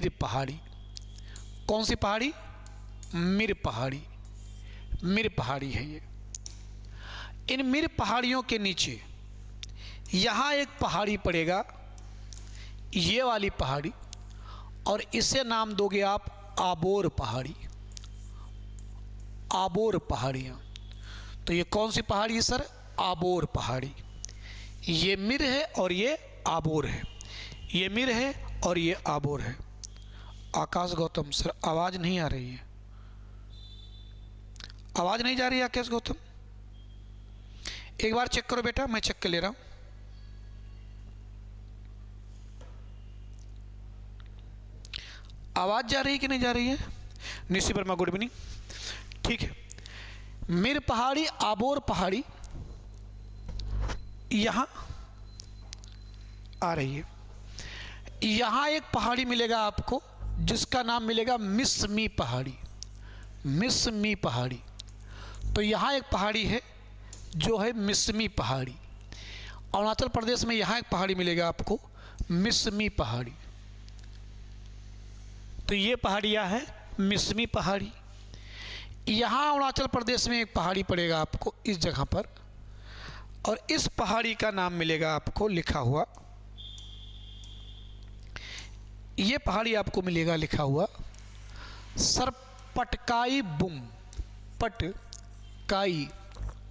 मिर पहाड़ी। कौन सी पहाड़ी? मिर पहाड़ी। मिर पहाड़ी है ये। इन मिर पहाड़ियों के नीचे यहाँ एक पहाड़ी पड़ेगा, ये वाली पहाड़ी, और इसे नाम दोगे आप आबोर पहाड़ी। आबोर पहाड़ियाँ। तो ये कौन सी पहाड़ी है सर? आबोर पहाड़ी। ये मिर है और ये आबोर है। ये मिर है और ये आबोर है। आकाश गौतम सर, आवाज़ नहीं आ रही है। आवाज़ नहीं जा रही है आकाश गौतम? एक बार चेक करो बेटा, मैं चेक कर ले रहा हूँ। आवाज़ जा रही है कि नहीं जा रही है? Nishi Verma good evening. ठीक है, मिर पहाड़ी, आबोर पहाड़ी यहाँ आ रही है। यहाँ एक पहाड़ी मिलेगा आपको जिसका नाम मिलेगा मिसमी पहाड़ी। मिसमी पहाड़ी। तो यहाँ एक पहाड़ी है जो है मिसमी पहाड़ी। अरुणाचल प्रदेश में यहाँ एक पहाड़ी मिलेगा आपको मिसमी पहाड़ी। तो ये पहाड़ियाँ है मिसमी पहाड़ी। यहाँ अरुणाचल प्रदेश में एक पहाड़ी पड़ेगा आपको इस जगह पर, और इस पहाड़ी का नाम मिलेगा आपको लिखा हुआ, ये पहाड़ी आपको मिलेगा लिखा हुआ सर पटकाई बुम। पटकाई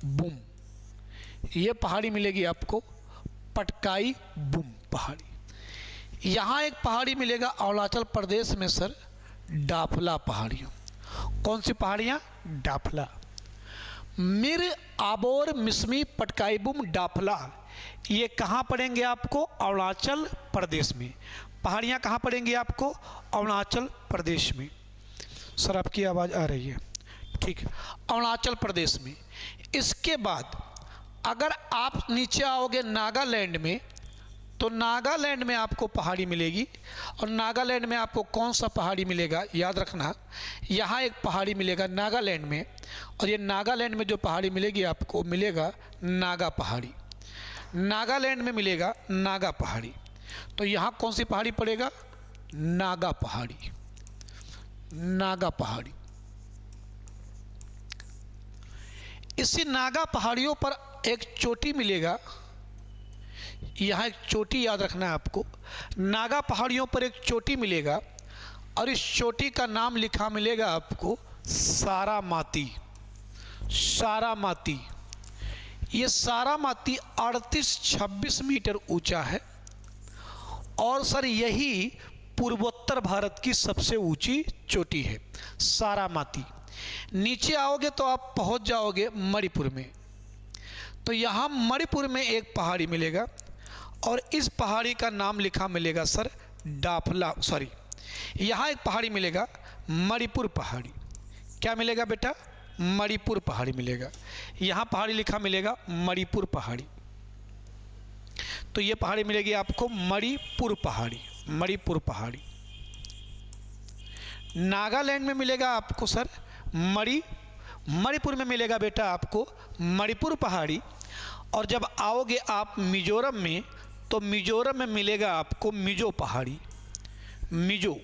बुम, ये पहाड़ी मिलेगी आपको पटकाई बुम पहाड़ी। यहाँ एक पहाड़ी मिलेगा अरुणाचल प्रदेश में सर डाफला पहाड़ियाँ। कौन सी पहाड़ियाँ? डाफला। मिर, आबोर, मिसमी, पटकाईबुम, डाफला, ये कहाँ पड़ेंगे आपको? अरुणाचल प्रदेश में। पहाड़ियाँ कहाँ पड़ेंगी आपको? अरुणाचल प्रदेश में। सर आपकी आवाज़ आ रही है, ठीक है, अरुणाचल प्रदेश में। इसके बाद अगर आप नीचे आओगे नागालैंड में, तो नागालैंड में आपको पहाड़ी मिलेगी। और नागालैंड में आपको कौन सा पहाड़ी मिलेगा? याद रखना, यहाँ एक पहाड़ी मिलेगा नागालैंड में, और ये नागालैंड में जो पहाड़ी मिलेगी आपको मिलेगा नागा पहाड़ी। नागालैंड में मिलेगा नागा पहाड़ी। तो यहाँ कौन सी पहाड़ी पड़ेगा? नागा पहाड़ी। नागा पहाड़ी। इसी नागा पहाड़ियों पर एक चोटी मिलेगा। यहाँ एक चोटी याद रखना है आपको। नागा पहाड़ियों पर एक चोटी मिलेगा, और इस चोटी का नाम लिखा मिलेगा आपको सारामाती। सारामाती। ये सारामाती 38-26 मीटर ऊंचा है, और सर यही पूर्वोत्तर भारत की सबसे ऊंची चोटी है सारामाती। नीचे आओगे तो आप पहुंच जाओगे मणिपुर में। तो यहाँ मणिपुर में एक पहाड़ी मिलेगा, और इस पहाड़ी का नाम लिखा मिलेगा सर डाफला, सॉरी, यहाँ एक पहाड़ी मिलेगा मणिपुर पहाड़ी। क्या मिलेगा बेटा? मणिपुर पहाड़ी मिलेगा। यहाँ पहाड़ी लिखा मिलेगा मणिपुर पहाड़ी। तो ये पहाड़ी मिलेगी आपको मणिपुर पहाड़ी। मणिपुर पहाड़ी। नागालैंड में मिलेगा आपको सर मणिपुर में मिलेगा बेटा आपको मणिपुर पहाड़ी। और जब आओगे आप मिजोरम में, तो मिजोरम में मिलेगा आपको मिजो पहाड़ी। मिजो।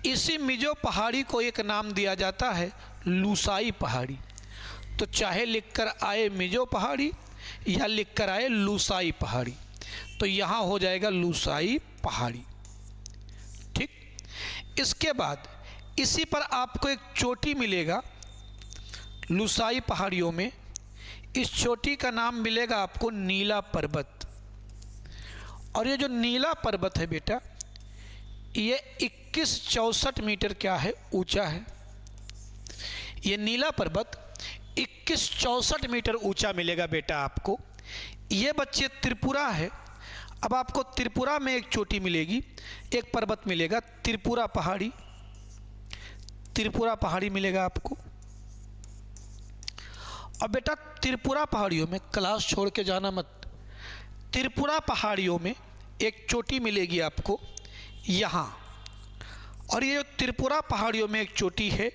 इसी मिजो पहाड़ी को एक नाम दिया जाता है लूसाई पहाड़ी। तो चाहे लिखकर आए मिजो पहाड़ी या लिखकर आए लूसाई पहाड़ी, तो यहाँ हो जाएगा लूसाई पहाड़ी। ठीक। इसके बाद इसी पर आपको एक चोटी मिलेगा लूसाई पहाड़ियों में। इस चोटी का नाम मिलेगा आपको नीला पर्वत। और ये जो नीला पर्वत है बेटा, ये 2164 मीटर क्या है? ऊंचा है। ये नीला पर्वत 2164 मीटर ऊंचा मिलेगा बेटा आपको। ये बच्चे त्रिपुरा है। अब आपको त्रिपुरा में एक चोटी मिलेगी, एक पर्वत मिलेगा त्रिपुरा पहाड़ी। त्रिपुरा पहाड़ी मिलेगा आपको। और बेटा त्रिपुरा पहाड़ियों में, क्लास छोड़ के जाना मत, त्रिपुरा पहाड़ियों में एक चोटी मिलेगी आपको यहाँ। और ये त्रिपुरा पहाड़ियों में एक चोटी है,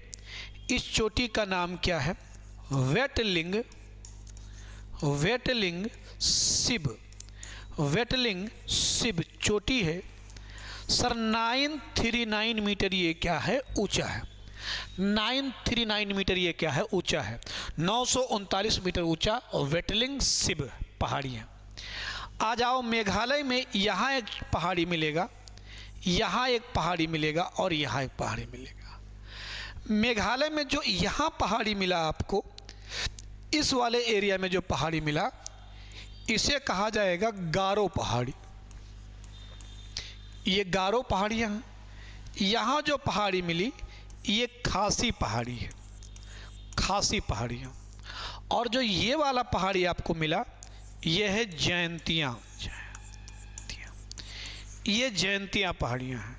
इस चोटी का नाम क्या है? वेटलिंग। वेटलिंग शिव। वेटलिंग शिव चोटी है। सर 939 मीटर ये क्या है, ऊंचा है। 939 मीटर ये क्या है, ऊंचा है। 939 मीटर ऊंचा और वेटलिंग सिब पहाड़ी है। आ जाओ मेघालय में, यहाँ एक पहाड़ी मिलेगा, यहाँ एक पहाड़ी मिलेगा और यहाँ एक पहाड़ी मिलेगा। मेघालय में जो यहाँ पहाड़ी मिला आपको, इस वाले एरिया में जो पहाड़ी मिला, इसे कहा जाएगा गारो पहाड़ी। ये गारो पहाड़ियाँ हैं। यहाँ जो पहाड़ी मिली ये खासी पहाड़ी है, खासी पहाड़ियाँ। और जो ये वाला पहाड़ी आपको मिला ये है जयंतियाँ, ये जयंतियाँ पहाड़ियाँ हैं।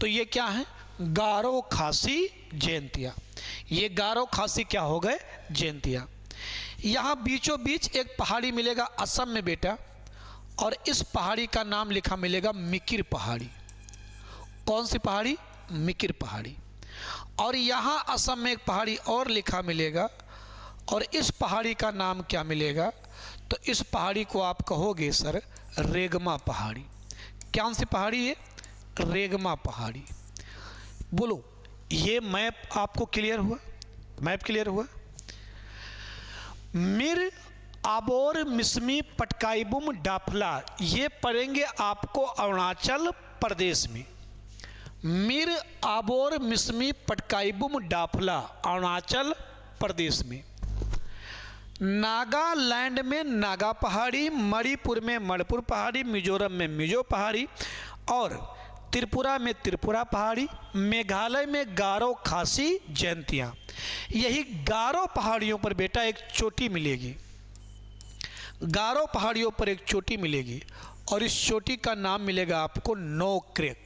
तो ये क्या है, गारो खासी जयंतियाँ। ये गारो खासी क्या हो गए, जयंतियाँ। यहाँ बीचों बीच एक पहाड़ी मिलेगा असम में बेटा, और इस पहाड़ी का नाम लिखा मिलेगा मिकिर पहाड़ी। कौन सी पहाड़ी, मिकिर पहाड़ी। और यहाँ असम में एक पहाड़ी और लिखा मिलेगा, और इस पहाड़ी का नाम क्या मिलेगा, तो इस पहाड़ी को आप कहोगे सर रेगमा पहाड़ी। कौन सी पहाड़ी है, रेगमा पहाड़ी। बोलो, ये मैप आपको क्लियर हुआ, मैप क्लियर हुआ। मिर, आबोर, मिसमी, पटकाईबुम, डाफला, ये पढ़ेंगे आपको अरुणाचल प्रदेश में। मिर, आबोर, मिसमी, पटकाईबुम, डाफला अरुणाचल प्रदेश में। नागालैंड में नागा पहाड़ी, मणिपुर में मणिपुर पहाड़ी, मिजोरम में मिजो पहाड़ी, और त्रिपुरा में त्रिपुरा पहाड़ी, मेघालय में गारो खासी जयंतियाँ। यही गारो पहाड़ियों पर बेटा एक चोटी मिलेगी, गारो पहाड़ियों पर एक चोटी मिलेगी, और इस चोटी का नाम मिलेगा आपको नोक्रेक।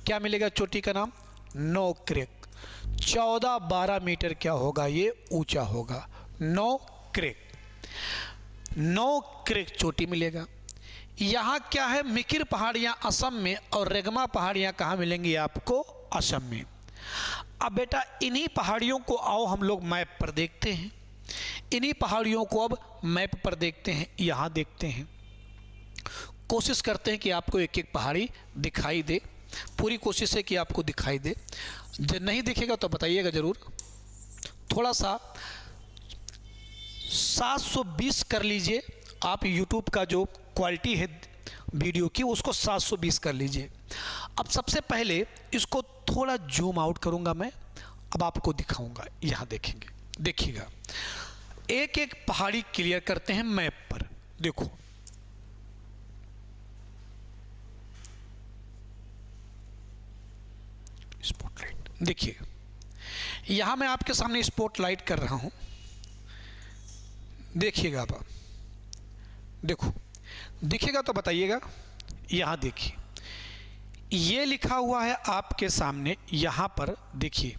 क्या मिलेगा चोटी का नाम, नोक्रेक। 14-12 मीटर क्या होगा, ये ऊंचा होगा, नोक्रेक। नोक्रेक चोटी मिलेगा। यहाँ क्या है, मिकिर पहाड़ियाँ असम में, और रेगमा पहाड़ियाँ कहाँ मिलेंगी आपको, असम में। अब बेटा इन्हीं पहाड़ियों को आओ हम लोग मैप पर देखते हैं। इन्हीं पहाड़ियों को अब मैप पर देखते हैं। यहाँ देखते हैं, कोशिश करते हैं कि आपको एक एक पहाड़ी दिखाई दे। पूरी कोशिश है कि आपको दिखाई दे। जब नहीं दिखेगा तो बताइएगा ज़रूर। थोड़ा सा 720 कर लीजिए आप, यूट्यूब का जो क्वालिटी है वीडियो की उसको 720 कर लीजिए। अब सबसे पहले इसको थोड़ा जूम आउट करूंगा मैं, अब आपको दिखाऊंगा। यहाँ देखेंगे, देखिएगा, एक एक पहाड़ी क्लियर करते हैं मैप पर। देखो, स्पॉटलाइट देखिए, यहां मैं आपके सामने स्पॉटलाइट कर रहा हूं, देखिएगा आप। देखो, दिखेगा तो बताइएगा। यहां देखिए, ये लिखा हुआ है आपके सामने, यहां पर देखिए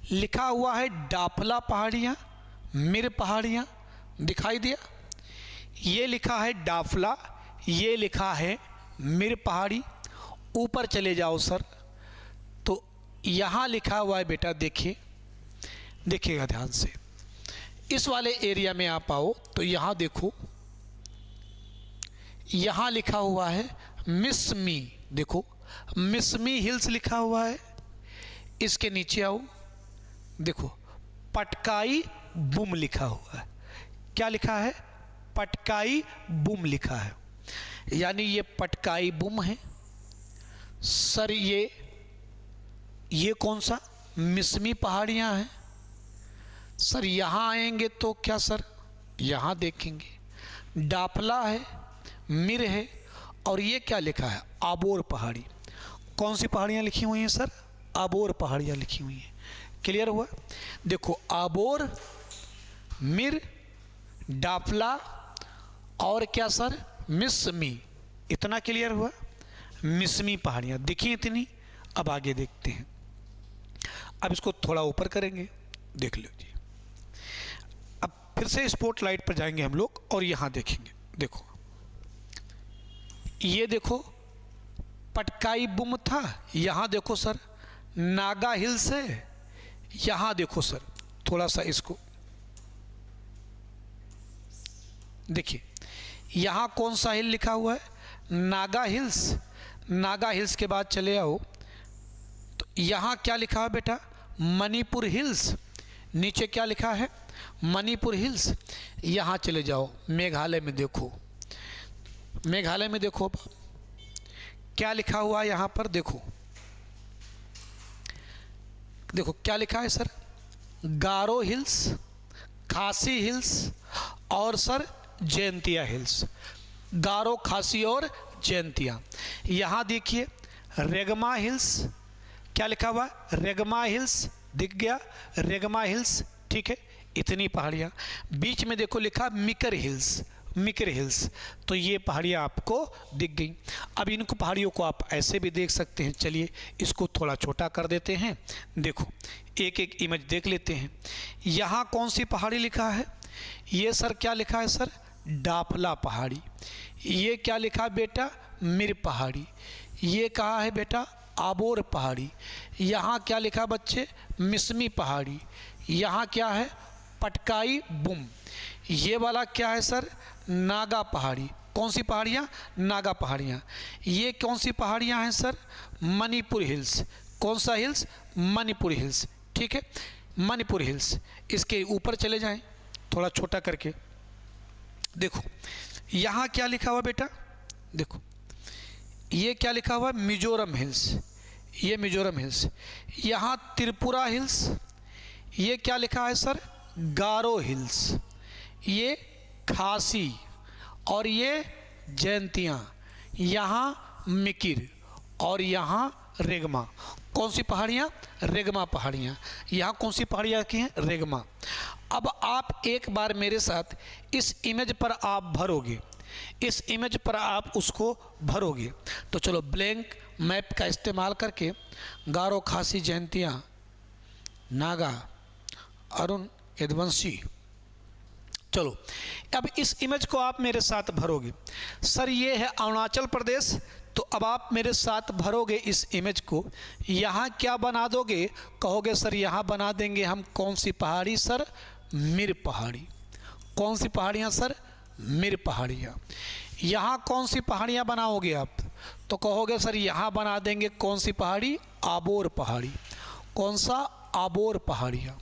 लिखा हुआ है डाफला पहाड़ियां, मिर पहाड़ियां, दिखाई दिया। ये लिखा है डाफला, ये लिखा है मिर पहाड़ी। ऊपर चले जाओ सर, तो यहाँ लिखा हुआ है बेटा, देखिए, देखिएगा ध्यान से। इस वाले एरिया में आप आओ तो यहाँ देखो, यहाँ लिखा हुआ है मिसमी। देखो, मिसमी हिल्स लिखा हुआ है। इसके नीचे आओ, देखो पटकाई बुम लिखा हुआ है। क्या लिखा है, पटकाई बुम लिखा है, यानी ये पटकाई बुम है सर। ये कौन सा, मिसमी पहाड़ियां हैं सर। यहाँ आएंगे तो क्या सर, यहाँ देखेंगे डाफला है, मिर है, और ये क्या लिखा है, आबोर पहाड़ी। कौन सी पहाड़ियाँ लिखी हुई हैं सर, आबोर पहाड़ियाँ लिखी हुई हैं। क्लियर हुआ। देखो, आबोर, मिर, डाफला और क्या सर, मिसमी। इतना क्लियर हुआ। मिसमी पहाड़ियाँ दिखी इतनी। अब आगे देखते हैं। अब इसको थोड़ा ऊपर करेंगे, देख लीजिए। अब फिर से स्पॉटलाइट पर जाएंगे हम लोग और यहाँ देखेंगे। देखो, ये देखो पटकाई बुम था, यहाँ देखो सर नागा हिल्स है। यहाँ देखो सर, थोड़ा सा इसको देखिए, यहाँ कौन सा हिल लिखा हुआ है, नागा हिल्स। नागा हिल्स के बाद चले आओ तो यहाँ क्या लिखा है बेटा, मणिपुर हिल्स। नीचे क्या लिखा है, मणिपुर हिल्स। यहाँ चले जाओ मेघालय में, देखो मेघालय में देखो क्या लिखा हुआ है यहाँ पर, देखो देखो क्या लिखा है सर, गारो हिल्स, खासी हिल्स और सर जयंतिया हिल्स। गारो, खासी और जयंतिया। यहाँ देखिए रेगमा हिल्स, क्या लिखा हुआ है, रेगमा हिल्स दिख गया, रेगमा हिल्स, ठीक है, इतनी पहाड़ियाँ। बीच में देखो लिखा मिकर हिल्स, मिकर हिल्स, तो ये पहाड़ियाँ आपको दिख गई। अब इनको पहाड़ियों को आप ऐसे भी देख सकते हैं। चलिए इसको थोड़ा छोटा कर देते हैं, देखो एक एक इमेज देख लेते हैं। यहाँ कौन सी पहाड़ी लिखा है, ये सर क्या लिखा है सर, डाफला पहाड़ी। ये क्या लिखा है बेटा, मिर पहाड़ी। ये कहाँ है बेटा, आबोर पहाड़ी। यहाँ क्या लिखा बच्चे, मिसमी पहाड़ी। यहाँ क्या है, पटकाई बुम। ये वाला क्या है सर, नागा पहाड़ी। कौन सी पहाड़ियाँ, नागा पहाड़ियाँ। ये कौन सी पहाड़ियाँ हैं सर, मणिपुर हिल्स। कौन सा हिल्स, मणिपुर हिल्स, ठीक है, मणिपुर हिल्स। इसके ऊपर चले जाएं थोड़ा छोटा करके, देखो यहाँ क्या लिखा हुआ बेटा, देखो ये क्या लिखा हुआ, मिजोरम हिल्स। ये मिजोरम हिल्स। यहाँ त्रिपुरा हिल्स। ये क्या लिखा है सर, गारो हिल्स। ये खासी और ये जयंतियाँ। यहाँ मिकिर और यहाँ रेगमा। कौन सी पहाड़ियाँ, रेगमा पहाड़ियाँ। यहाँ कौन सी पहाड़ियाँ की हैं, रेगमा। अब आप एक बार मेरे साथ इस इमेज पर आप भरोगे, इस इमेज पर आप उसको भरोगे। तो चलो ब्लैंक मैप का इस्तेमाल करके गारो, खासी, जयंतियाँ, नागा, अरुण, यदुवंशी, चलो अब इस इमेज को आप मेरे साथ भरोगे। सर ये है अरुणाचल प्रदेश, तो अब आप मेरे साथ भरोगे इस इमेज को। यहाँ क्या बना दोगे, कहोगे सर यहाँ बना देंगे हम कौन सी पहाड़ी सर, मिर पहाड़ी। कौन सी पहाड़ियाँ सर, मिर पहाड़ियाँ। यहाँ कौन सी पहाड़ियाँ बनाओगे आप, तो कहोगे सर यहाँ बना देंगे कौन सी पहाड़ी, आबोर पहाड़ी। कौन सा, आबोर पहाड़ियाँ।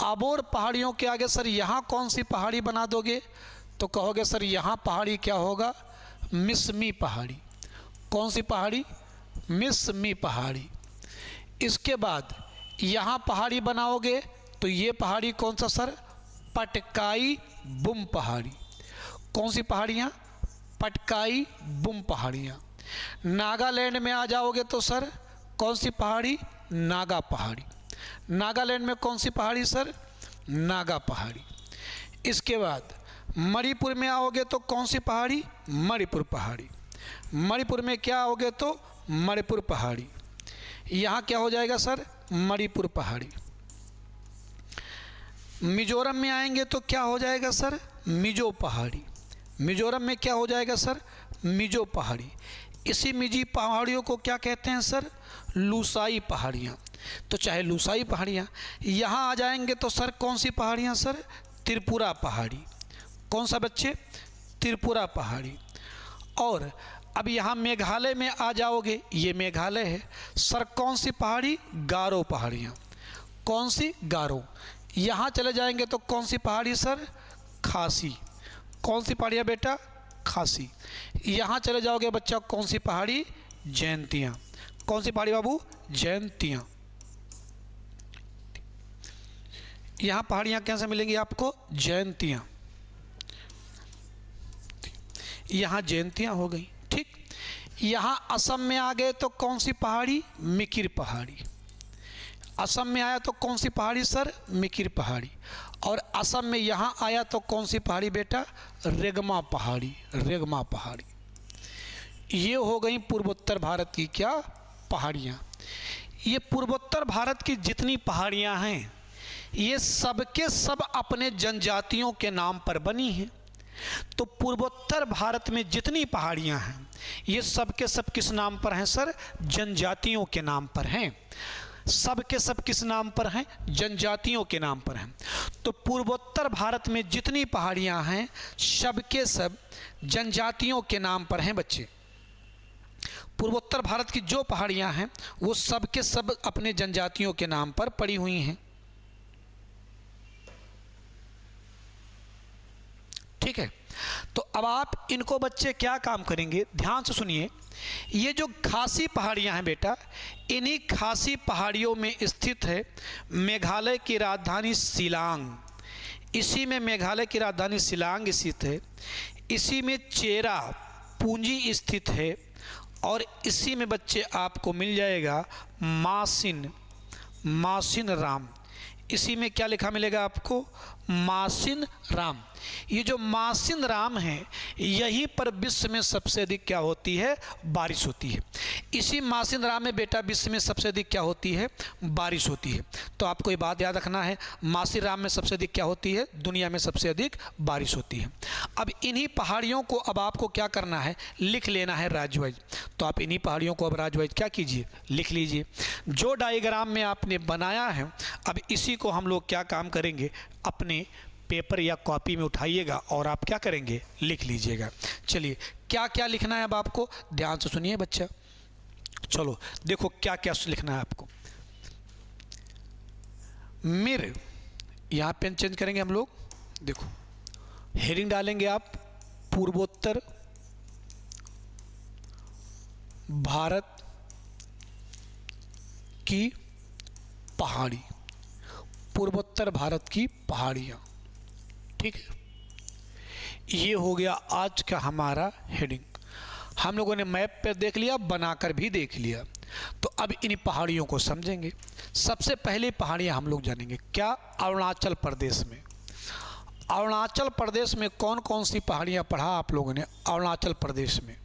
आबोर पहाड़ियों के आगे सर यहाँ कौन सी पहाड़ी बना दोगे, तो कहोगे सर यहाँ पहाड़ी क्या होगा, मिसमी पहाड़ी। कौन सी पहाड़ी, मिसमी पहाड़ी। इसके बाद यहाँ पहाड़ी बनाओगे तो ये पहाड़ी कौन सा सर, पटकाई बुम पहाड़ी। कौन सी पहाड़ियाँ, पटकाई बुम पहाड़ियाँ। नागालैंड में आ जाओगे तो सर कौन सी पहाड़ी, नागा पहाड़ी। नागालैंड में कौन सी पहाड़ी सर, नागा पहाड़ी। इसके बाद मणिपुर में आओगे तो कौन सी पहाड़ी, मणिपुर पहाड़ी। मणिपुर में क्या आओगे तो मणिपुर पहाड़ी। यहाँ क्या हो जाएगा सर, मणिपुर पहाड़ी। मिजोरम में आएंगे तो क्या हो जाएगा सर, मिजो पहाड़ी। मिजोरम में क्या हो जाएगा सर, मिजो पहाड़ी। इसी मिजी पहाड़ियों को क्या कहते हैं सर, लूसाई पहाड़ियाँ। तो चाहे लूसाई पहाड़ियाँ। यहाँ आ जाएंगे तो सर कौन सी पहाड़ियाँ सर, त्रिपुरा पहाड़ी। कौन सा बच्चे, त्रिपुरा पहाड़ी। और अब यहाँ मेघालय में आ जाओगे, ये मेघालय है सर, कौन सी पहाड़ी, गारो पहाड़ियाँ। कौन सी, गारो। यहाँ चले जाएंगे तो कौन सी पहाड़ी सर, खासी। कौन सी पहाड़ियाँ बेटा, खासी। यहाँ चले जाओगे बच्चा कौन सी पहाड़ी, जयंतियाँ। कौन सी पहाड़ी बाबू, जयंतियाँ। यहाँ पहाड़ियाँ कैसे मिलेंगी आपको, जयंतियाँ। यहाँ जयंतियाँ हो गई, ठीक। यहाँ असम में आ गए तो कौन सी पहाड़ी, मिकिर पहाड़ी। असम में आया तो कौन सी पहाड़ी सर, मिकिर पहाड़ी। और असम में यहाँ आया तो कौन सी पहाड़ी बेटा, रेगमा पहाड़ी। रेगमा पहाड़ी। ये हो गई पूर्वोत्तर भारत की क्या, पहाड़ियाँ। ये पूर्वोत्तर भारत की जितनी पहाड़ियाँ हैं ये सब के सब अपने जनजातियों के नाम पर बनी हैं। तो पूर्वोत्तर भारत में जितनी पहाड़ियाँ हैं ये सब के सब किस नाम पर हैं सर, जनजातियों के नाम पर हैं। सब के सब किस नाम पर हैं, जनजातियों के नाम पर हैं। तो पूर्वोत्तर भारत में जितनी पहाड़ियाँ हैं सब के सब जनजातियों के नाम पर हैं बच्चे। पूर्वोत्तर भारत की जो पहाड़ियाँ हैं वो सब के सब अपने जनजातियों के नाम पर पड़ी हुई हैं। ठीक है, तो अब आप इनको बच्चे क्या काम करेंगे, ध्यान से सुनिए। ये जो खासी पहाड़ियाँ हैं बेटा, इन्हीं खासी पहाड़ियों में स्थित है मेघालय की राजधानी शिलांग। इसी में मेघालय की राजधानी शिलांग स्थित है। इसी में चेरा पूंजी स्थित है और इसी में बच्चे आपको मिल जाएगा मासिन राम। इसी में क्या लिखा मिलेगा आपको, मासिन राम। ये जो मासिन राम है, यहीं पर विश्व में सबसे अधिक क्या होती है, बारिश होती है। इसी मासिन राम में बेटा विश्व में सबसे अधिक क्या होती है, बारिश होती है। तो आपको ये बात याद रखना है, मासिन राम में सबसे अधिक क्या होती है, दुनिया में सबसे अधिक बारिश होती है। अब इन्हीं पहाड़ियों को अब आपको क्या करना है, लिख लेना है राज्य वाइज। तो आप इन्हीं पहाड़ियों को अब राज्य वाइज क्या कीजिए, लिख लीजिए। जो डायग्राम में आपने बनाया है, अब इसी को हम लोग क्या काम करेंगे, अपने पेपर या कॉपी में उठाइएगा और आप क्या करेंगे, लिख लीजिएगा। चलिए क्या क्या लिखना है अब आपको, ध्यान से सुनिए बच्चा। चलो देखो क्या क्या लिखना है आपको। मिर, यहाँ पेन चेंज करेंगे हम लोग। देखो हेडिंग डालेंगे आप, पूर्वोत्तर भारत की पहाड़ी, पूर्वोत्तर भारत की पहाड़ियाँ। ठीक है, ये हो गया आज का हमारा हेडिंग। हम लोगों ने मैप पर देख लिया, बनाकर भी देख लिया। तो अब इन पहाड़ियों को समझेंगे। सबसे पहले पहाड़ियाँ हम लोग जानेंगे क्या, अरुणाचल प्रदेश में। अरुणाचल प्रदेश में कौन कौन सी पहाड़ियाँ पढ़ा आप लोगों ने, अरुणाचल प्रदेश में।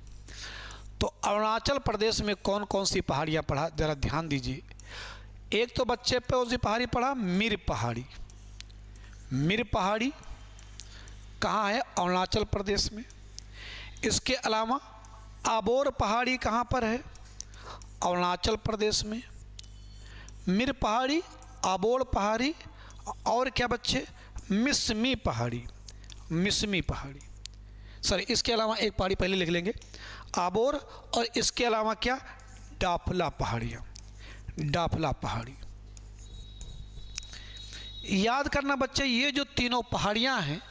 तो अरुणाचल प्रदेश में कौन कौन सी पहाड़ियाँ पढ़ा, ज़रा ध्यान दीजिए। एक तो बच्चे पे उसी पहाड़ी पढ़ा, मिर पहाड़ी। मिर पहाड़ी कहाँ है, अरुणाचल प्रदेश में। इसके अलावा आबोर पहाड़ी कहाँ पर है, अरुणाचल प्रदेश में। मिर पहाड़ी, आबोर पहाड़ी और क्या बच्चे, मिसमी पहाड़ी। मिसमी पहाड़ी, सॉरी इसके अलावा एक पहाड़ी पहले लिख लेंगे, आबोर, और इसके अलावा क्या, डाफला पहाड़ियाँ। डाफला पहाड़ी याद करना बच्चे, ये जो तीनों पहाड़ियाँ हैं,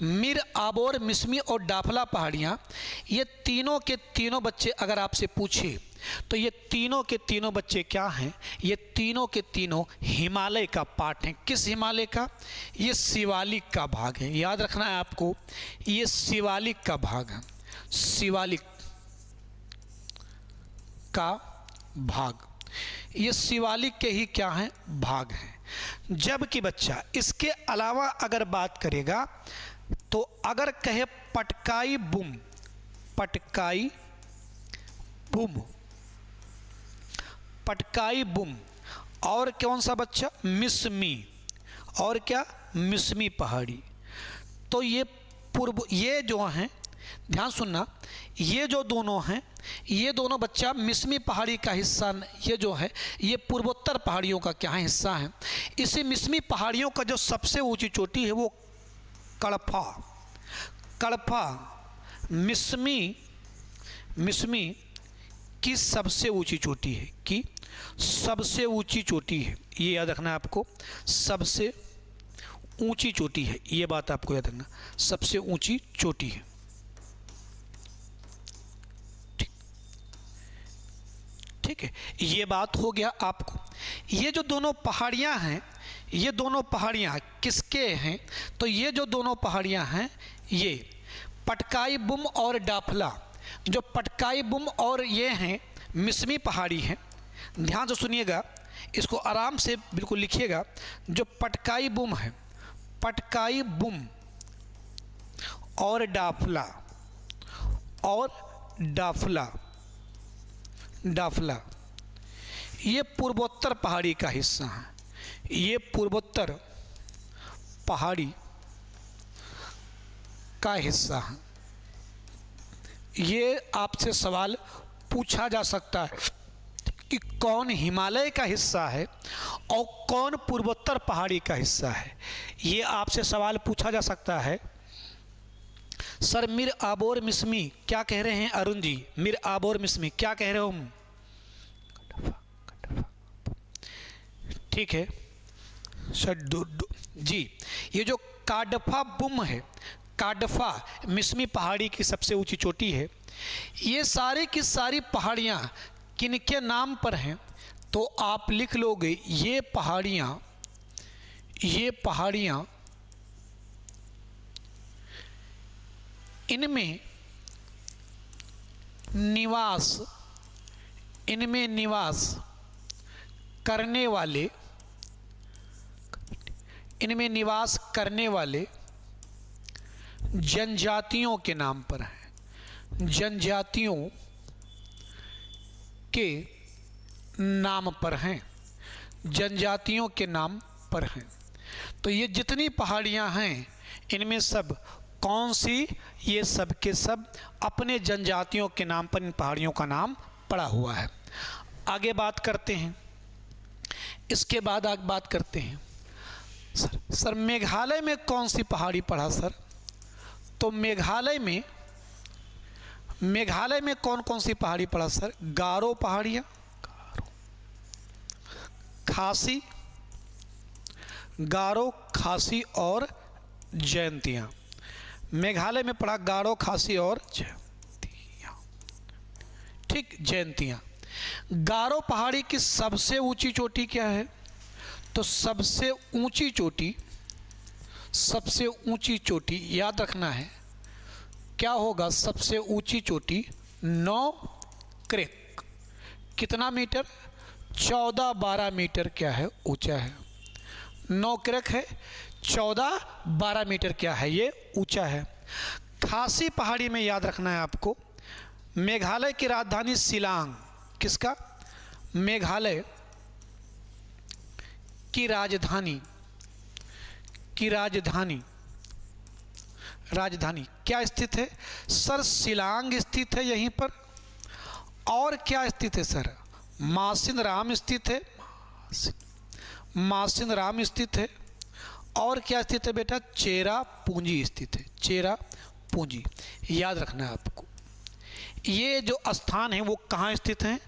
मिर, आबोर, मिसमी और डाफला पहाड़ियाँ, ये तीनों के तीनों बच्चे अगर आपसे पूछे तो ये तीनों के तीनों बच्चे क्या हैं, ये तीनों के तीनों हिमालय का पार्ट हैं। किस हिमालय का, ये शिवालिक का भाग है। याद रखना है आपको, ये शिवालिक का भाग है, शिवालिक का भाग, ये शिवालिक के ही क्या हैं, भाग हैं। जबकि बच्चा इसके अलावा अगर बात करेगा तो अगर कहे पटकाई बुम, पटकाई बुम, पटकाई बुम, और कौन सा बच्चा, मिसमी, और क्या, मिसमी पहाड़ी। तो ये पूर्व, ये जो हैं, ध्यान सुनना, ये जो दोनों हैं, ये दोनों बच्चा मिसमी पहाड़ी का हिस्सा, ये जो है ये पूर्वोत्तर पहाड़ियों का क्या है, हिस्सा है। इसी मिसमी पहाड़ियों का जो सबसे ऊंची चोटी है वो कड़फा, कड़फा मिसमी, मिसमी की सबसे ऊंची चोटी है, कि सबसे ऊंची चोटी है। ये याद रखना है आपको, सबसे ऊंची चोटी है, ये बात आपको याद रखना, सबसे ऊंची चोटी है। ठीक है, ये बात हो गया आपको। ये जो दोनों पहाड़ियाँ हैं, ये दोनों पहाड़ियाँ किसके हैं, तो ये जो दोनों पहाड़ियाँ हैं, ये पटकाई बुम और डाफला, जो पटकाई बुम और ये हैं मिसमी पहाड़ी हैं। ध्यान से सुनिएगा, इसको आराम से बिल्कुल लिखिएगा। जो पटकाई बुम है, पटकाई बुम और डाफला, और डाफला, डाफला ये पूर्वोत्तर पहाड़ी का हिस्सा है। ये पूर्वोत्तर पहाड़ी का हिस्सा है। ये आपसे सवाल पूछा जा सकता है कि कौन हिमालय का हिस्सा है और कौन पूर्वोत्तर पहाड़ी का हिस्सा है। ये आपसे सवाल पूछा जा सकता है। सर मिर आबोर मिसमी क्या कह रहे हैं अरुण जी? मिर आबोर मिसमी क्या कह रहे हो हम? ठीक है सर जी, ये जो काडफा बुम है, काडफा मिसमी पहाड़ी की सबसे ऊंची चोटी है। ये सारी की सारी पहाड़ियाँ किनके नाम पर हैं? तो आप लिख लोगे ये पहाड़ियाँ इनमें निवास करने वाले जनजातियों के नाम पर हैं। जनजातियों के नाम पर हैं। जनजातियों के नाम पर हैं। तो ये जितनी पहाड़ियाँ हैं इनमें सब कौन सी? ये सब के सब अपने जनजातियों के नाम पर इन पहाड़ियों का नाम पड़ा हुआ है। आगे बात करते हैं। इसके बाद आगे बात करते हैं सर मेघालय में कौन सी पहाड़ी पड़ा सर? तो मेघालय में कौन कौन सी पहाड़ी पड़ा सर? गारो पहाड़ियाँ, गारो खासी और जयंतियाँ। मेघालय में पड़ा गारो खासी और जयंतियाँ। ठीक, जयंतियाँ। गारो पहाड़ी की सबसे ऊंची चोटी क्या है? तो सबसे ऊंची चोटी याद रखना है क्या होगा? सबसे ऊंची चोटी 9 क्रेक कितना मीटर? 14-12 मीटर क्या है? ऊंचा है। 9 क्रेक है, 14-12 मीटर क्या है? ये ऊंचा है। खासी पहाड़ी में याद रखना है आपको, मेघालय की राजधानी शिलांग। किसका? मेघालय की राजधानी क्या स्थित है सर? शिलांग स्थित है यहीं पर। और क्या स्थित है सर? मासिनराम स्थित है। मासिनराम स्थित है। और क्या स्थित है बेटा? चेरापूंजी स्थित है। चेरापूंजी याद रखना है आपको। ये जो स्थान है वो कहाँ स्थित हैं?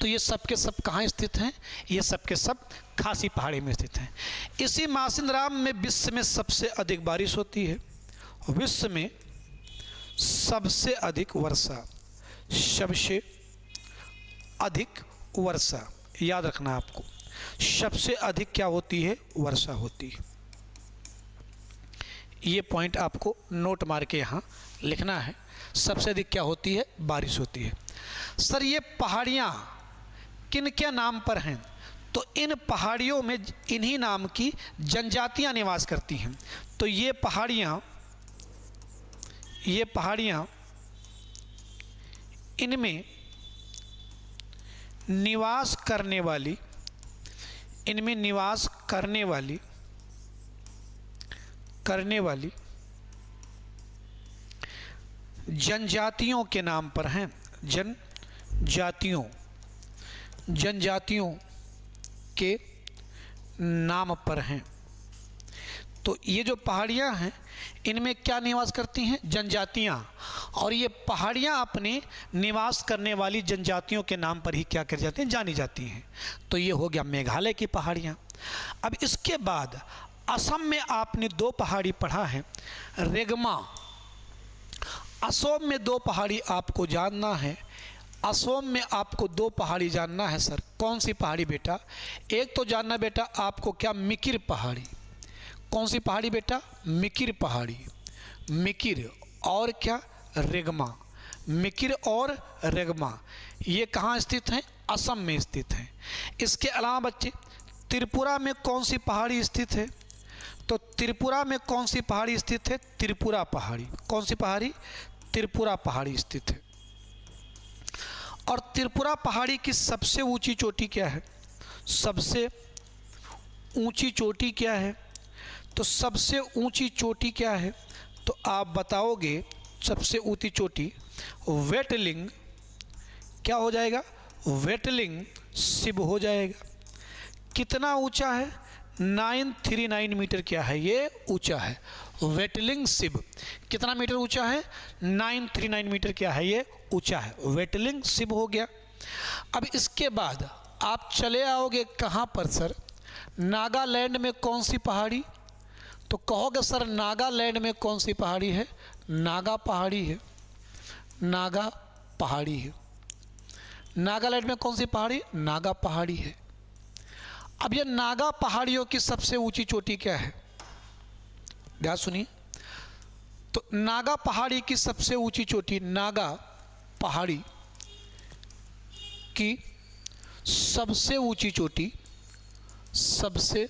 तो ये सब के सब कहाँ स्थित हैं? ये सब के सब खासी पहाड़ी में स्थित हैं। इसी मासिनराम में विश्व में सबसे अधिक बारिश होती है। विश्व में सबसे अधिक वर्षा, सबसे अधिक वर्षा याद रखना आपको। सबसे अधिक क्या होती है? वर्षा होती है। ये पॉइंट आपको नोट मार के यहाँ लिखना है। सबसे अधिक क्या होती है? बारिश होती है। सर ये पहाड़ियाँ किन के नाम पर हैं? तो इन पहाड़ियों में इन्हीं नाम की जनजातियाँ निवास करती हैं। तो ये पहाड़ियाँ इनमें निवास करने वाली जनजातियों के नाम पर हैं। जनजातियों के नाम पर हैं। तो ये जो पहाड़ियाँ हैं इनमें क्या निवास करती हैं? जनजातियाँ। और ये पहाड़ियाँ अपने निवास करने वाली जनजातियों के नाम पर ही क्या कर जाती हैं? जानी जाती हैं। तो ये हो गया मेघालय की पहाड़ियाँ। अब इसके बाद असम में आपने 2 पहाड़ी पढ़ा है, रेगमा। असम में 2 पहाड़ी आपको जानना है। असम में आपको 2 पहाड़ी जानना है सर। कौन सी पहाड़ी बेटा? एक तो जानना बेटा आपको क्या? मिकिर पहाड़ी। कौन सी पहाड़ी बेटा? मिकिर पहाड़ी। मिकिर और क्या? रेगमा। मिकिर और रेगमा ये कहाँ स्थित हैं? असम में स्थित हैं। इसके अलावा बच्चे त्रिपुरा में कौन सी पहाड़ी स्थित है? तो त्रिपुरा में कौन सी पहाड़ी स्थित है? त्रिपुरा पहाड़ी। कौन सी पहाड़ी? त्रिपुरा पहाड़ी स्थित है। और त्रिपुरा पहाड़ी की सबसे ऊंची चोटी क्या है? सबसे ऊंची चोटी क्या है? तो सबसे ऊंची चोटी क्या है? तो आप बताओगे सबसे ऊंची चोटी वेटलिंग क्या हो जाएगा? वेटलिंग शिव हो जाएगा। कितना ऊंचा है? 939 मीटर क्या है? ये ऊंचा है। वेटलिंग सिब कितना मीटर ऊंचा है? 939 मीटर क्या है ये? ऊंचा है। वेटलिंग सिब हो गया। अब इसके बाद आप चले आओगे कहाँ पर सर? नागालैंड में कौन सी पहाड़ी? तो कहोगे सर नागालैंड में कौन सी पहाड़ी है? नागा पहाड़ी है। नागा पहाड़ी है। नागालैंड में कौन सी पहाड़ी? नागा पहाड़ी है। अब ये नागा पहाड़ियों की सबसे ऊंची चोटी क्या है? ध्यान सुनिए। तो नागा पहाड़ी की सबसे ऊंची चोटी, नागा पहाड़ी की सबसे ऊंची चोटी, सबसे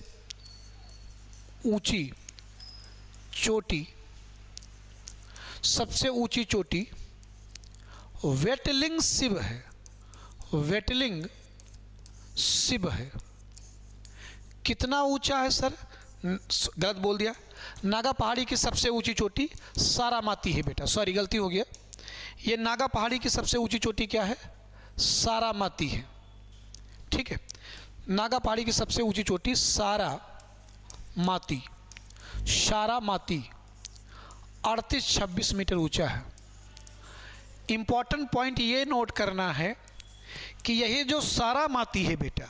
ऊंची चोटी, सबसे ऊंची चोटी वेटलिंग सिब है। वेटलिंग सिब है। कितना ऊंचा है सर? गलत बोल दिया। नागा पहाड़ी की सबसे ऊंची चोटी सारामाती है बेटा, सॉरी गलती हो गया। ये नागा पहाड़ी की सबसे ऊंची चोटी क्या है? सारामाती है। ठीक है, नागा पहाड़ी की सबसे ऊंची चोटी सारामाती, सारामाती 38-26 मीटर ऊंचा है। इंपॉर्टेंट पॉइंट ये नोट करना है कि यही जो सारामाती है बेटा,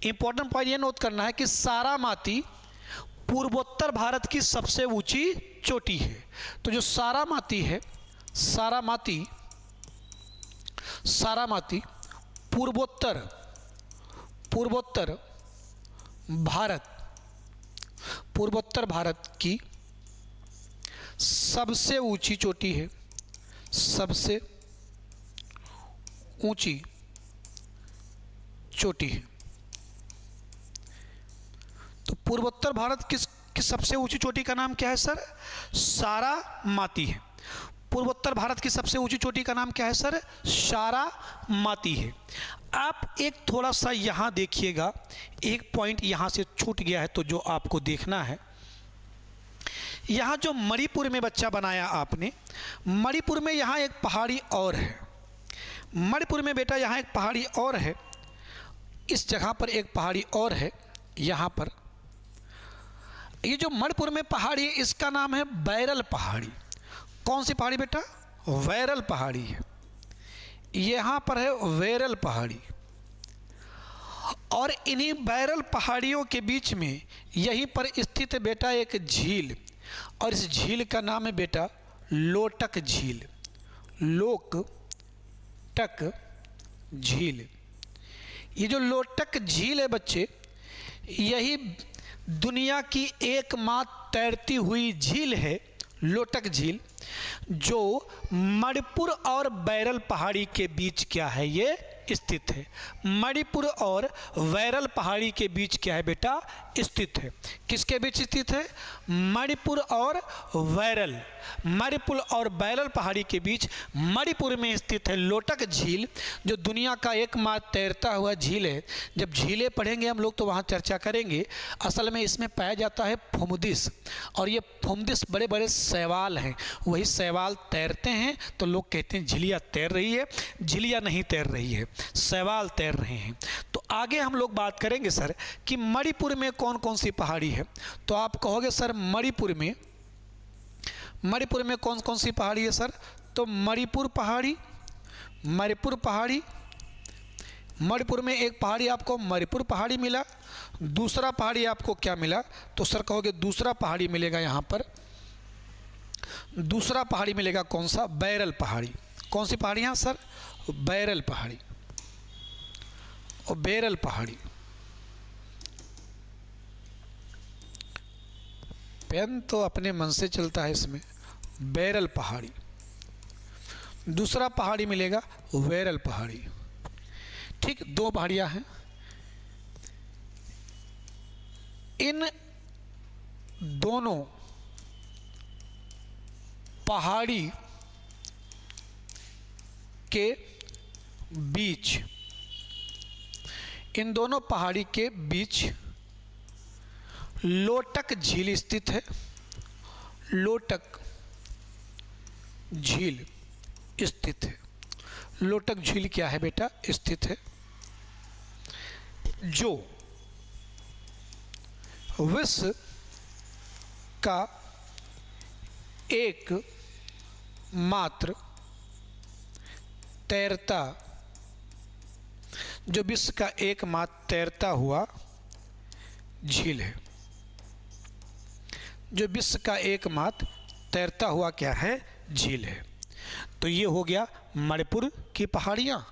इंपॉर्टेंट पॉइंट ये नोट करना है कि सारामाती पूर्वोत्तर भारत की सबसे ऊंची चोटी है। तो जो सारामाती है, सारामाती, सारामाती पूर्वोत्तर, पूर्वोत्तर भारत, पूर्वोत्तर भारत की सबसे ऊंची चोटी है। सबसे ऊंची चोटी है। तो पूर्वोत्तर भारत की सबसे ऊंची चोटी का नाम क्या है सर? सारामाती है। पूर्वोत्तर भारत की सबसे ऊंची चोटी का नाम क्या है सर? सारामाती है। आप एक थोड़ा सा यहाँ देखिएगा, एक पॉइंट यहाँ से छूट गया है, तो जो आपको देखना है, यहाँ जो मणिपुर में बच्चा बनाया आपने, मणिपुर में यहाँ एक पहाड़ी और है। मणिपुर में बेटा यहाँ एक पहाड़ी और है, इस जगह पर एक पहाड़ी और है। यहाँ पर ये जो मणिपुर में पहाड़ी है, इसका नाम है बैरल पहाड़ी। कौन सी पहाड़ी बेटा? वैरल पहाड़ी है। यहाँ पर है वैरल पहाड़ी, और इन्हीं बैरल पहाड़ियों के बीच में यहीं पर स्थित है बेटा एक झील, और इस झील का नाम है बेटा लोटक झील। लोकटक झील। ये जो लोटक झील है बच्चे, यही दुनिया की एकमात्र तैरती हुई झील है, लोटक झील, जो मणिपुर और बैरल पहाड़ी के बीच क्या है? ये स्थित है। मणिपुर और वैरल पहाड़ी के बीच क्या है बेटा? स्थित है। किसके बीच स्थित है? मणिपुर और वैरल, मणिपुर और बैरल पहाड़ी के बीच मणिपुर में स्थित है लोटक झील, जो दुनिया का एकमात्र तैरता हुआ झील है। जब झीलें पढ़ेंगे हम लोग तो वहाँ चर्चा करेंगे। असल में इसमें पाया जाता है फुमदिस, और ये फुमदिस बड़े बड़े शैवाल हैं, वही शैवाल तैरते हैं, तो लोग कहते हैं झिलिया तैर रही है। झिलिया नहीं तैर रही है, शैवाल तैर रहे हैं। तो आगे हम लोग बात करेंगे सर कि मणिपुर में कौन कौन सी पहाड़ी है। तो आप कहोगे सर मणिपुर में कौन कौन सी पहाड़ी है सर? तो मणिपुर पहाड़ी, मणिपुर पहाड़ी, मणिपुर में एक पहाड़ी आपको मणिपुर पहाड़ी मिला। दूसरा पहाड़ी आपको क्या मिला? तो सर कहोगे दूसरा पहाड़ी मिलेगा यहाँ पर, दूसरा पहाड़ी मिलेगा कौन सा? बैरल पहाड़ी। कौन सी पहाड़ी यहाँ सर? बैरल पहाड़ी और बैरल पहाड़ी। पेन तो अपने मन से चलता है इसमें। बैरल पहाड़ी। दूसरा पहाड़ी मिलेगा वैरल पहाड़ी। ठीक, दो पहाड़ियां हैं। इन दोनों पहाड़ी के बीच, इन दोनों पहाड़ी के बीच लोटक झील स्थित है। लोटक झील स्थित है। लोटक झील क्या है बेटा? स्थित है, जो विश्व का एक मात्र तैरता, जो विश्व का एकमात्र तैरता हुआ झील है, जो विश्व का एकमात्र तैरता हुआ क्या है, झील है। तो ये हो गया मणिपुर की पहाड़ियाँ।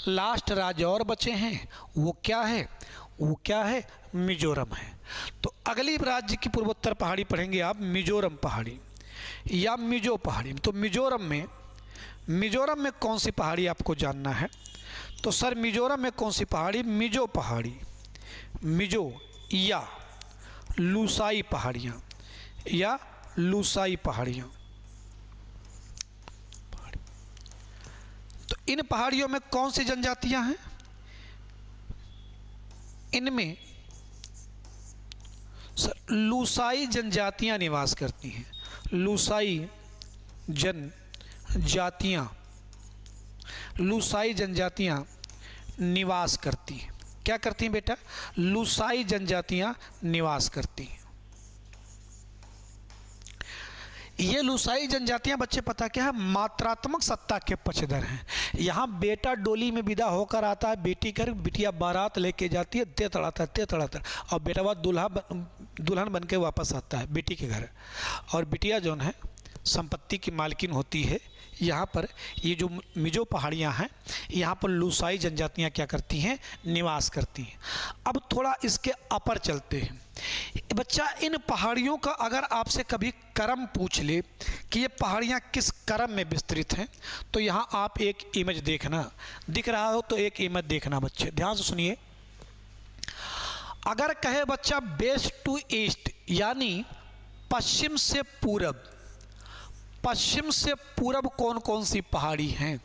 लास्ट राज्य और बचे हैं, वो क्या है, वो क्या है, मिजोरम है। तो अगली राज्य की पूर्वोत्तर पहाड़ी पढ़ेंगे आप, मिजोरम पहाड़ी या मिजो पहाड़ी। तो मिजोरम में कौन सी पहाड़ी आपको जानना है? तो सर मिजोरम में कौन सी पहाड़ी? मिजो पहाड़ी, मिजो या लूसाई पहाड़ियाँ, या लूसाई पहाड़ियाँ। तो इन पहाड़ियों में कौन सी जनजातियां हैं? इनमें सर लूसाई जनजातियां निवास करती हैं। लूसाई जनजातियां, लूसाई जनजातियां निवास करती हैं। क्या करती हैं बेटा? लूसाई जनजातियां निवास करती हैं। ये लूसाई जनजातियां बच्चे पता क्या है? मात्रात्मक सत्ता के पक्षधर हैं। यहाँ बेटा डोली में विदा होकर आता है, बेटी कर बिटिया बारात लेके जाती है, ते तड़ातर, और बेटा बाद दुल्हन बन के वापस आता है बेटी के घर, और बिटिया जो है संपत्ति की मालकिन होती है। यहाँ पर ये जो मिजो पहाड़ियाँ हैं, यहाँ पर लूसाई जनजातियाँ क्या करती हैं? निवास करती हैं। अब थोड़ा इसके अपर चलते हैं। बच्चा इन पहाड़ियों का अगर आपसे कभी क्रम पूछ ले कि ये पहाड़ियाँ किस क्रम में विस्तृत हैं, तो यहाँ आप एक इमेज देखना, दिख रहा हो तो एक इमेज देखना बच्चे, ध्यान से सुनिए। अगर कहे बच्चा वेस्ट टू ईस्ट, यानी पश्चिम से पूरब, पश्चिम से पूरब कौन कौन सी पहाड़ी हैं?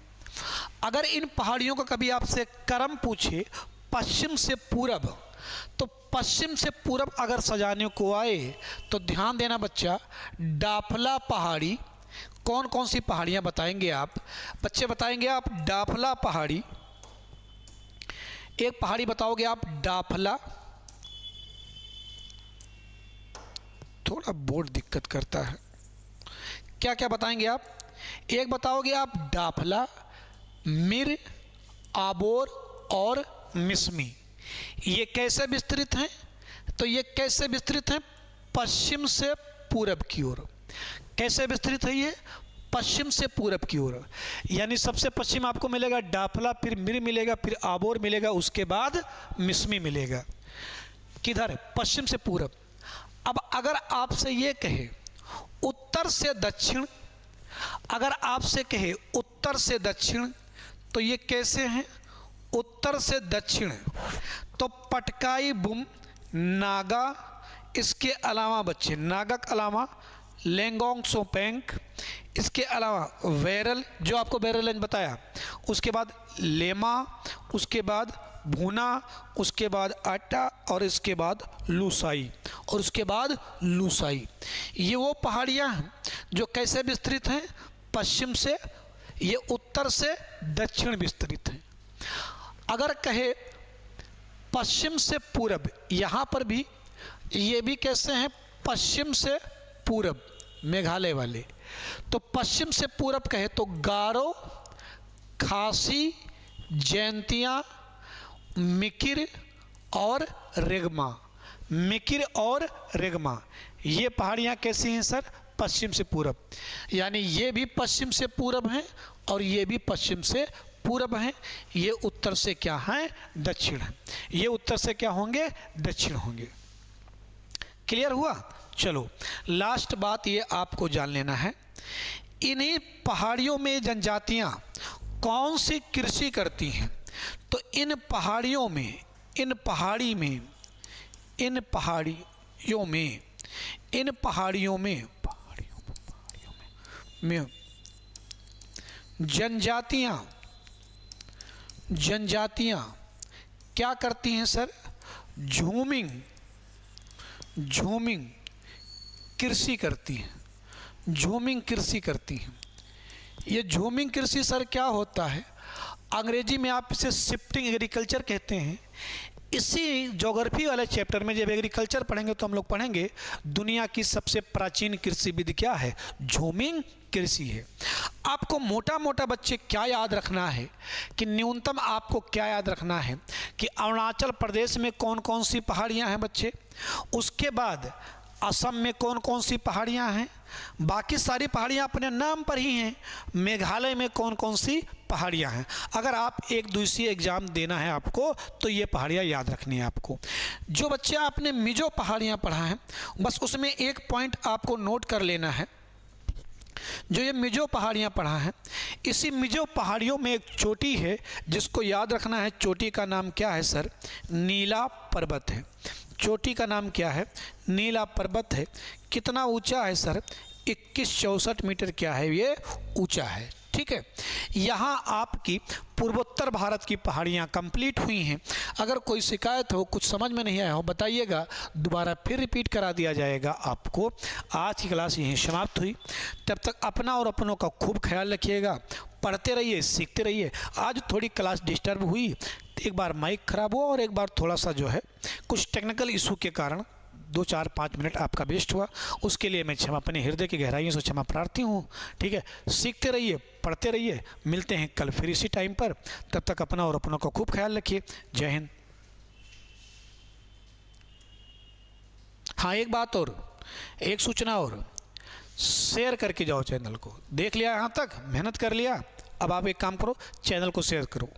अगर इन पहाड़ियों का कभी आपसे क्रम पूछे पश्चिम से पूरब, तो पश्चिम से पूरब अगर सजाने को आए तो ध्यान देना बच्चा, डाफला पहाड़ी। कौन कौन सी पहाड़ियां बताएंगे आप? बच्चे बताएंगे आप डाफला पहाड़ी, एक पहाड़ी बताओगे आप डाफला, थोड़ा बोर्ड दिक्कत करता है, क्या क्या बताएंगे आप? एक बताओगे आप डाफला, मिर, आबोर और मिसमी। ये कैसे विस्तृत हैं? तो ये कैसे विस्तृत हैं? पश्चिम से पूरब की ओर। कैसे विस्तृत है ये? पश्चिम से पूरब की ओर। यानी सबसे पश्चिम आपको मिलेगा डाफला, फिर मिर मिलेगा, फिर आबोर मिलेगा, उसके बाद मिसमी मिलेगा। किधर? पश्चिम से पूरब। अब अगर आपसे ये कहे उत्तर से दक्षिण, अगर आपसे कहे उत्तर से दक्षिण, तो ये कैसे हैं? उत्तर से दक्षिण तो पटकाई बुम, नागा, इसके अलावा बच्चे नागा के अलावा लेंगोंग सोपेंग, इसके अलावा वेरल, जो आपको वेरल रेंज बताया, उसके बाद लेमा, उसके बाद भूना, उसके बाद आटा, और इसके बाद लूसाई, और उसके बाद लूसाई। ये वो पहाड़ियाँ हैं जो कैसे विस्तृत हैं? पश्चिम से, ये उत्तर से दक्षिण विस्तृत हैं। अगर कहे पश्चिम से पूरब, यहाँ पर भी ये भी कैसे हैं? पश्चिम से पूरब, मेघालय वाले। तो पश्चिम से पूरब कहे तो गारो, खासी, जैंतिया, मिकिर और रेगमा, मिकिर और रेगमा, ये पहाड़ियाँ कैसी हैं सर? पश्चिम से पूरब। यानी ये भी पश्चिम से पूरब हैं और ये भी पश्चिम से पूरब हैं। ये उत्तर से क्या हैं? दक्षिण हैं। ये उत्तर से क्या होंगे? दक्षिण होंगे। क्लियर हुआ? चलो लास्ट बात ये आपको जान लेना है, इन्हीं पहाड़ियों में जनजातियाँ कौन सी कृषि करती हैं? तो इन पहाड़ियों में, इन पहाड़ियों में जनजातियाँ क्या करती हैं सर? झूमिंग कृषि करती हैं। झूमिंग कृषि करती हैं। ये झूमिंग कृषि सर क्या होता है? अंग्रेजी में आप इसे शिफ्टिंग एग्रीकल्चर कहते हैं। इसी ज्योग्राफी वाले चैप्टर में जब एग्रीकल्चर पढ़ेंगे तो हम लोग पढ़ेंगे दुनिया की सबसे प्राचीन कृषि विधि क्या है, झूमिंग कृषि है। आपको मोटा मोटा बच्चे क्या याद रखना है कि न्यूनतम आपको क्या याद रखना है कि अरुणाचल प्रदेश में कौन कौन सी पहाड़ियाँ हैं बच्चे, उसके बाद असम में कौन कौन सी पहाड़ियाँ हैं, बाकी सारी पहाड़ियाँ अपने नाम पर ही हैं, मेघालय में कौन कौन सी पहाड़ियाँ हैं। अगर आप एक दूसरी एग्ज़ाम देना है आपको तो ये पहाड़ियाँ याद रखनी है आपको। जो बच्चे आपने मिजो पहाड़ियाँ पढ़ा है बस उसमें एक पॉइंट आपको नोट कर लेना है, जो ये मिजो पहाड़ियाँ पढ़ा है, इसी मिजो पहाड़ियों में एक चोटी है जिसको याद रखना है। चोटी का नाम क्या है सर, नीला पर्वत है। चोटी का नाम क्या है, नीला पर्वत है। कितना ऊंचा है सर, 2164 मीटर क्या है ये ऊंचा है। ठीक है, यहाँ आपकी पूर्वोत्तर भारत की पहाड़ियाँ कंप्लीट हुई हैं। अगर कोई शिकायत हो, कुछ समझ में नहीं आया हो, बताइएगा, दोबारा फिर रिपीट करा दिया जाएगा आपको। आज की क्लास यहीं समाप्त हुई। तब तक अपना और अपनों का खूब ख्याल रखिएगा, पढ़ते रहिए, सीखते रहिए। आज थोड़ी क्लास डिस्टर्ब हुई, एक बार माइक ख़राब हुआ और एक बार थोड़ा सा जो है कुछ टेक्निकल इशू के कारण 2, 4, 5 मिनट आपका वेस्ट हुआ। उसके लिए मैं क्षमा, अपने हृदय की गहराइयों से क्षमा प्रार्थी हूँ। ठीक है, सीखते रहिए, पढ़ते रहिए। मिलते हैं कल फिर इसी टाइम पर। तब तक अपना और अपनों का खूब ख्याल रखिए। जय हिंद। हाँ, एक बात और, एक सूचना और, शेयर करके जाओ चैनल को। देख लिया यहाँ तक, मेहनत कर लिया, अब आप एक काम करो, चैनल को शेयर करो।